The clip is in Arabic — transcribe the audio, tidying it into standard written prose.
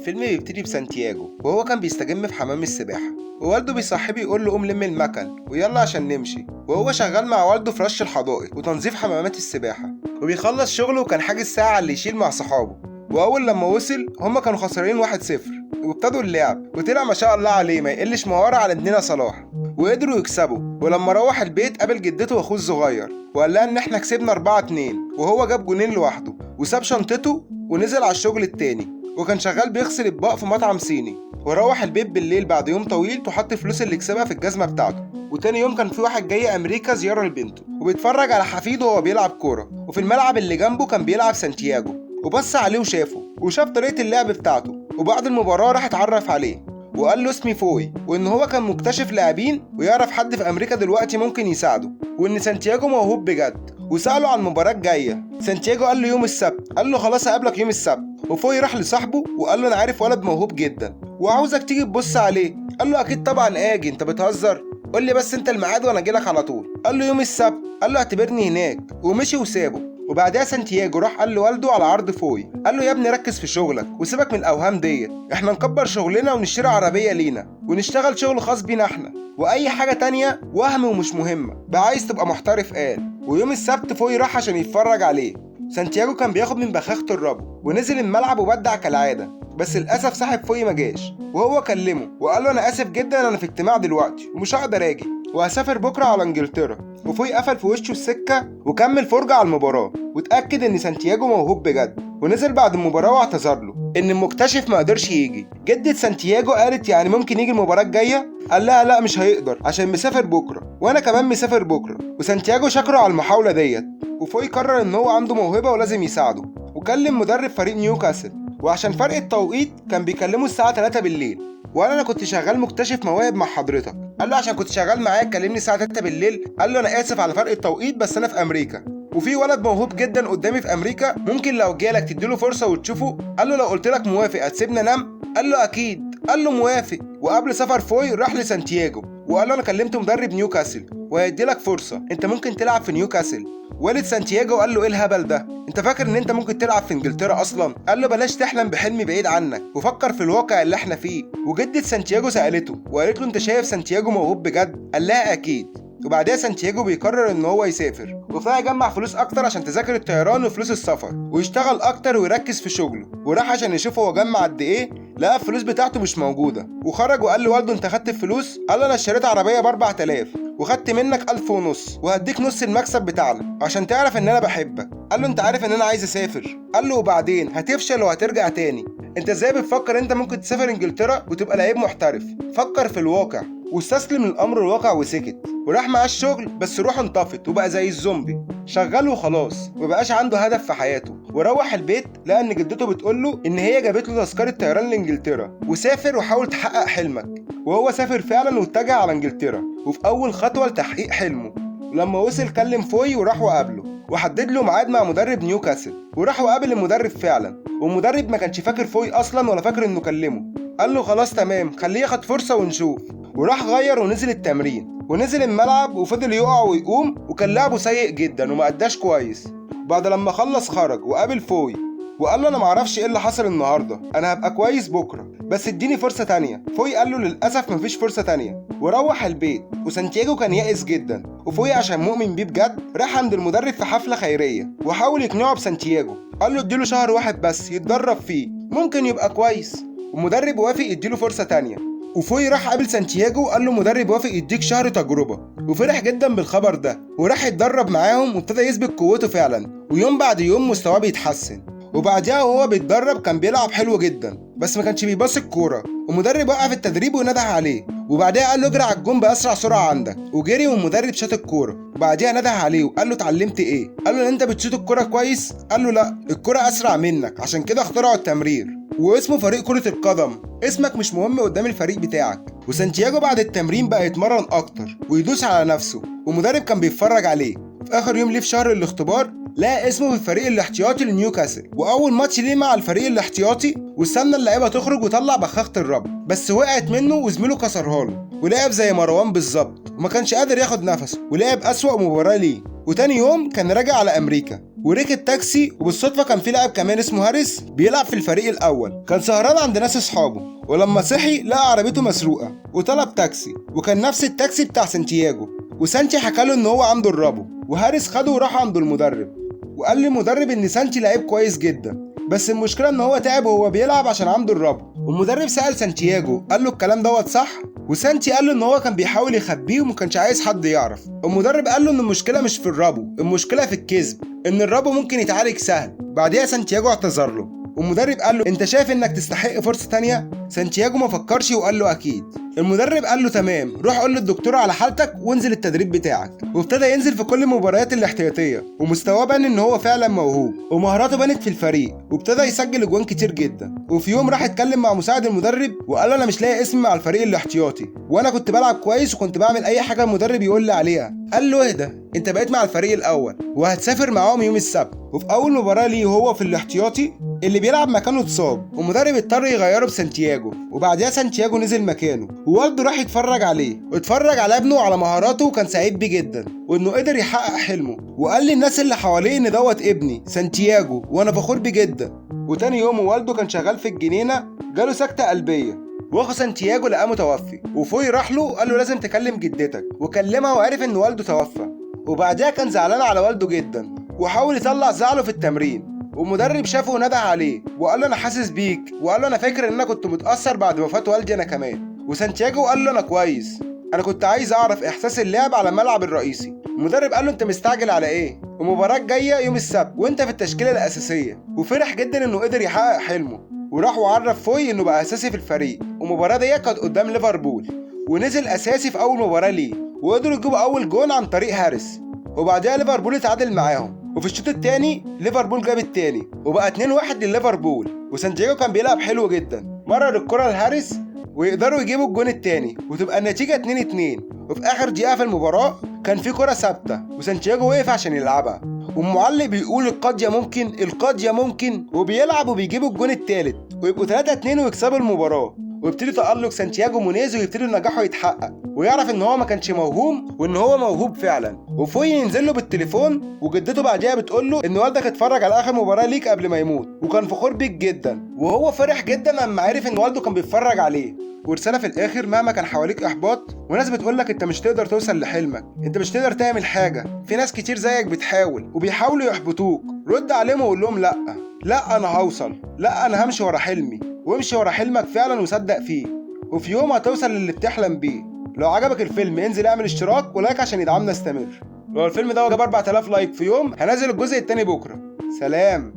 الفيلم بيبتدي بسانتياغو وهو كان بيستجم في حمام السباحة، ووالده بيصحيه يقول له قوم لم المكن ويلا عشان نمشي، وهو شغال مع والده في رش الحدائق وتنظيف حمامات السباحة، وبيخلص شغله وكان حاجز ساعة اللي يشيل مع صحابه. وأول لما وصل هما كانوا خسرانين 1-0 وابتدوا اللعب، وطلع ما شاء الله عليه ما يقلش مهارة على ابننا صلاح، وقدروا يكسبوا. ولما روح البيت قابل جدته واخوه الصغير وقال لها ان احنا كسبنا 4-2، وهو جاب جونين لوحده وساب شنطته ونزل على الشغل التاني، وكان شغال بيغسل اطباق في مطعم صيني. وروح البيت بالليل بعد يوم طويل وحط الفلوس اللي كسبها في الجزمة بتاعته. وتاني يوم كان في واحد جاي امريكا زيارة لبنته وبيتفرج على حفيده وهو بيلعب كورة، وفي الملعب اللي جنبه كان بيلعب سانتياغو، وبص عليه وشافه وشاف طريقة اللعب بتاعته. وبعد المباراة راح اتعرف عليه وقال له اسمي فوي، وان هو كان مكتشف لاعبين ويعرف حد في امريكا دلوقتي ممكن يساعده، وان سانتياغو موهوب بجد. وسأله عن المباراة الجاية. سانتياغو قال له يوم السبت، قال له خلاص هقابلك يوم السبت. وفوي راح لصاحبه وقال له انا عارف ولد موهوب جدا وعاوزك تيجي تبص عليه. قال له اكيد طبعا اجي، انت بتهزر؟ قول لي بس انت الميعاد وانا اجيلك على طول. قال له يوم السبت. قال له اعتبرني هناك، ومشي وسابه. وبعدها سانتياغو راح قال لوالده على عرض فوي، قال له يا ابني ركز في شغلك وسيبك من الاوهام ديت، احنا نكبر شغلنا ونشتري عربيه لينا ونشتغل شغل خاص بينا احنا، واي حاجه تانية وهم ومش مهمه، بقى عايز تبقى محترف. قال. ويوم السبت فوي راح عشان يتفرج عليه. سانتياغو كان بياخد من بخاخة الربو ونزل الملعب وبدع كالعاده، بس للاسف صاحب فوي ما جاش، وهو كلمه وقال له انا اسف جدا انا في اجتماع دلوقتي ومش هقدر اجي وهسافر بكره على انجلترا. وفوي قفل في وشه السكه وكمل فرجه على المباراه، واتاكد ان سانتياغو موهوب بجد، ونزل بعد المباراه واعتذر له ان المكتشف ما قدرش يجي. جدة سانتياغو قالت يعني ممكن يجي المباراه الجايه؟ قال لها لا مش هيقدر عشان مسافر بكره وانا كمان مسافر بكره. وسانتياغو شكره على المحاوله ديت، وفوي قرر ان هو عنده موهبه ولازم يساعده، وكلم مدرب فريق نيوكاسل، وعشان فرق التوقيت كان بيكلمه الساعه 3 بالليل. وقال انا كنت شغال مكتشف مواهب مع حضرتك. قال له عشان كنت شغال معاك كلمني الساعه 3 بالليل؟ قال له انا اسف على فرق التوقيت بس انا في امريكا، وفي ولد موهوب جدا قدامي في امريكا ممكن لو جالك تديله فرصه وتشوفه. قال له لو قلت لك موافق هتسيبني انام؟ قال له اكيد. قال له موافق. وقبل سفر فوي راح لسانتياغو وقال له انا كلمت مدرب نيوكاسل وهيدي لك فرصه، انت ممكن تلعب في نيوكاسل. والد سانتياغو قال له ايه الهبل ده؟ انت فاكر ان انت ممكن تلعب في انجلترا اصلا؟ قال له بلاش تحلم بحلم بعيد عنك وفكر في الواقع اللي احنا فيه. وجدة سانتياغو سالته وقالت له انت شايف سانتياغو موهوب بجد؟ قال لها اكيد. وبعدها سانتياغو بيقرر ان هو يسافر، وفيها يجمع فلوس اكتر عشان تذاكر الطيران وفلوس السفر، ويشتغل اكتر ويركز في شغله. وراح عشان يشوف هو جمع قد ايه، لقى الفلوس بتاعته مش موجوده، وخرج وقال لوالده انت خدت الفلوس؟ قال له انا اشتريت عربيه ب 4000 وخدت منك 1500 وهديك نص المكسب بتاعنا عشان تعرف ان انا بحبك. قال له انت عارف ان انا عايز اسافر. قال له وبعدين هتفشل وهترجع تاني، انت ازاي بتفكر انت ممكن تسافر انجلترا وتبقى لعيب محترف؟ فكر في الواقع. واستسلم للامر الواقع وسكت، وراح معاه الشغل بس روحه انطفت وبقى زي الزومبي شغال وخلاص، مبقاش عنده هدف في حياته. وروح البيت لقى ان جدته بتقول له ان هي جابت له تذكره طيران لانجلترا وسافر وحاول تحقق حلمك. وهو سافر فعلا واتجه على انجلترا، وفي اول خطوه لتحقيق حلمه. ولما وصل كلم فوي وراح وقابله وحدد له ميعاد مع مدرب نيوكاسل، وراح وقابل المدرب فعلا. والمدرب ما كانش فاكر فوي اصلا ولا فاكر انه كلمه. قال له خلاص تمام خليه ياخد فرصه ونشوف. وراح غير ونزل التمرين ونزل الملعب وفضل يقع ويقوم، وكان لعبه سيء جدا وما اداش كويس. بعد لما خلص خرج وقابل فوي وقال له انا معرفش ايه اللي حصل النهارده، انا هبقى كويس بكره بس اديني فرصه تانية. فوي قال له للاسف مفيش فرصه تانية، وروح البيت. وسانتياغو كان يائس جدا، وفوي عشان مؤمن بيه بجد راح عند المدرب في حفله خيريه وحاول يقنعه بسانتياغو. قال له اديله شهر واحد بس يتدرب فيه ممكن يبقى كويس. والمدرب وافق يديله فرصه تانية. وفوي راح قابل سانتياغو قال له مدرب وافق يديك شهر تجربه، وفرح جدا بالخبر ده وراح يتدرب معاهم وابتدى يثبت قوته فعلا، ويوم بعد يوم مستواه بيتحسن. وبعدها وهو بيتدرب كان بيلعب حلو جدا بس ما كانش بيباص الكوره، ومدرب وقف التدريب ونده عليه. وبعدها قال له اجري على الجون باسرع سرعه عندك، وجري والمدرب شاط الكوره. وبعدها نده عليه وقال له اتعلمت ايه؟ قال له ان انت بتشوط الكوره كويس. قال له لا الكوره اسرع منك عشان كده اخترعوا التمرير، واسمه فريق كرة القدم، اسمك مش مهم قدام الفريق بتاعك. وسانتياغو بعد التمرين بقى يتمرن اكتر ويدوس على نفسه، ومدرب كان بيتفرج عليه. في اخر يوم ليه في شهر الاختبار لقى اسمه في الفريق الاحتياطي لنيوكاسل، واول ماتش ليه مع الفريق الاحتياطي واستنى اللعيبه تخرج وطلع بخاخة الرب، بس وقعت منه وزميله كسرها له، ولعب زي مروان بالظبط وما كانش قادر ياخد نفسه، ولعب اسوأ مباراة ليه. وتاني يوم كان راجع على امريكا وركب تاكسي، وبالصدفه كان في لاعب كمان اسمه هاريس بيلعب في الفريق الاول، كان سهران عند ناس اصحابه، ولما صحي لقى عربيته مسروقه وطلب تاكسي، وكان نفس التاكسي بتاع سانتياغو. وسانتي حكى له ان هو عنده الربو، وهاريس خده وراح عند المدرب، وقال للمدرب ان سانتي لعيب كويس جدا، بس المشكله ان هو تعب وهو بيلعب عشان عنده الربو. والمدرب سأل سانتياغو قال له الكلام دوت صح، وسانتي قال له ان هو كان بيحاول يخبيه وما كانش عايز حد يعرف. المدرب قال له ان المشكله مش في الربو، المشكله في الكذب، ان الربو ممكن يتعالج سهل. بعديها سانتياغو اعتذر له، والمدرب قال له انت شايف انك تستحق فرصه تانية؟ سانتياغو ما فكرش وقال له اكيد. المدرب قال له تمام، روح قول للدكتور على حالتك وانزل التدريب بتاعك. وابتدى ينزل في كل المباريات الاحتياطيه، ومستواه بان ان هو فعلا موهوب، ومهاراته بانت في الفريق، وابتدى يسجل اجوان كتير جدا. وفي يوم راح اتكلم مع مساعد المدرب وقال له انا مش لاقي اسمي مع الفريق الاحتياطي، وانا كنت بلعب كويس وكنت بعمل اي حاجه المدرب يقول لي عليها. قال له اهدى، انت بقيت مع الفريق الاول وهتسافر معاهم يوم السبت. وفي اول مباراه ليه وهو في الاحتياطي اللي بيلعب مكانه اتصاب، والمدرب اضطر يغيره بسانتياغو، وبعدها سانتياغو نزل مكانه، ووالده راح يتفرج عليه واتفرج على ابنه وعلى مهاراته، وكان سعيد بيه جدا وانه قدر يحقق حلمه، وقال للناس اللي حواليه ان دوت ابني سانتياغو وانا فخور بيه جدا. وتاني يوم والده كان شغال في الجنينه جاله سكته قلبيه، واخو سانتياغو لقاه متوفي، وفوي راح له قال له لازم تكلم جدتك، وكلمها وعرف ان والده توفى. وبعدها كان زعلان على والده جدا وحاول يطلع زعله في التمرين، والمدرب شافه ونده عليه وقال له انا حاسس بيك، وقال له انا فاكر ان انا كنت متاثر بعد وفاه والدي انا كمان. وسانتياغو قال له انا كويس، انا كنت عايز اعرف احساس اللعب على الملعب الرئيسي. المدرب قال له انت مستعجل على ايه؟ المباراه الجايه يوم السبت وانت في التشكيله الاساسيه. وفرح جدا انه قدر يحقق حلمه، وراح وعرف فوي انه بقى اساسي في الفريق. والمباراه دي كانت قدام ليفربول، ونزل اساسي في اول مباراه ليه، وقدروا يجيبوا اول جون عن طريق هاريس. وبعدها ليفربول اتعادل معاهم، وفي الشوط الثاني ليفربول جاب الثاني وبقى 2-1 لليفربول. وسانتياغو كان بيلعب حلو جدا، مرر الكره لهاريس ويقدروا يجيبوا الجون الثاني وتبقى النتيجه 2-2. وفي اخر دقيقه في المباراه كان في كره ثابته وسانتياغو وقف عشان يلعبها، والمعلق بيقول القضيه ممكن القضيه ممكن، وبيلعب وبيجيبوا الجون الثالث ويبقوا 3-2 ويكسبوا المباراه. ويبتدي تألق سانتياغو مونيز ويبتدي نجاحه يتحقق، ويعرف ان هو ما كانش موهوم وان هو موهوب فعلا. وفوي ينزل له بالتليفون، وجدته بعديها بتقول له ان والدك اتفرج على اخر مباراه ليك قبل ما يموت وكان فخور بيك جدا، وهو فرح جدا لما عرف ان والده كان بيتفرج عليه. ورساله في الاخر، مهما كان حواليك احباط وناس بتقولك انت مش تقدر توصل لحلمك، انت مش تقدر تعمل حاجه، في ناس كتير زيك بتحاول وبيحاولوا يحبطوك، رد عليهم وقول لهم لا انا هوصل، لا انا همشي ورا حلمي، وامشي ورا حلمك فعلا وصدق فيه، وفي يوم هتوصل للي بتحلم بيه. لو عجبك الفيلم انزل اعمل اشتراك ولايك عشان يدعمنا استمر. لو الفيلم ده جاب 4000 لايك في يوم هنزل الجزء التاني بكره. سلام.